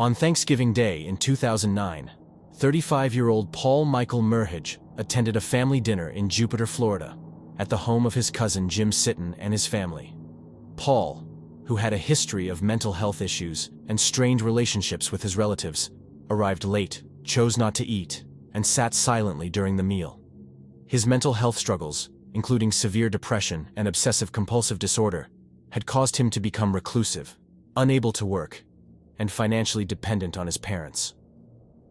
On Thanksgiving Day in 2009, 35-year-old Paul Michael Merhige attended a family dinner in Jupiter, Florida, at the home of his cousin Jim Sitton and his family. Paul, who had a history of mental health issues and strained relationships with his relatives, arrived late, chose not to eat, and sat silently during the meal. His mental health struggles, including severe depression and obsessive-compulsive disorder, had caused him to become reclusive, unable to work, and financially dependent on his parents.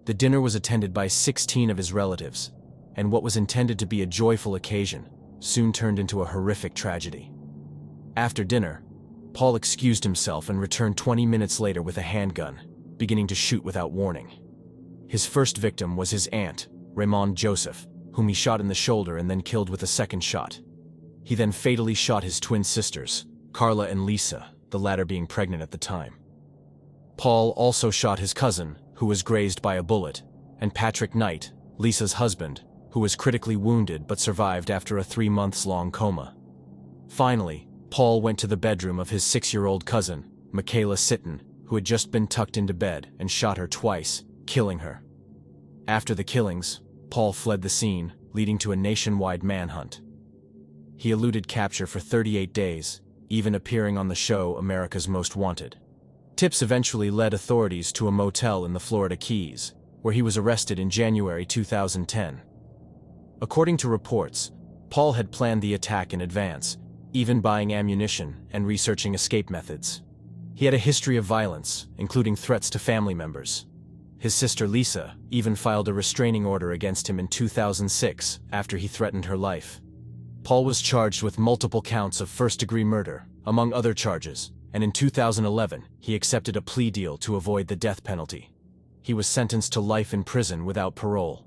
The dinner was attended by 16 of his relatives, and what was intended to be a joyful occasion soon turned into a horrific tragedy. After dinner, Paul excused himself and returned 20 minutes later with a handgun, beginning to shoot without warning. His first victim was his aunt, Raymond Joseph, whom he shot in the shoulder and then killed with a second shot. He then fatally shot his twin sisters, Carla and Lisa, the latter being pregnant at the time. Paul also shot his cousin, who was grazed by a bullet, and Patrick Knight, Lisa's husband, who was critically wounded but survived after a 3-month-long coma. Finally, Paul went to the bedroom of his 6-year-old cousin, Michaela Sitton, who had just been tucked into bed, and shot her twice, killing her. After the killings, Paul fled the scene, leading to a nationwide manhunt. He eluded capture for 38 days, even appearing on the show America's Most Wanted. Tips eventually led authorities to a motel in the Florida Keys, where he was arrested in January 2010. According to reports, Paul had planned the attack in advance, even buying ammunition and researching escape methods. He had a history of violence, including threats to family members. His sister Lisa even filed a restraining order against him in 2006 after he threatened her life. Paul was charged with multiple counts of first-degree murder, among other charges, and in 2011 he accepted a plea deal to avoid the death penalty. He was sentenced to life in prison without parole.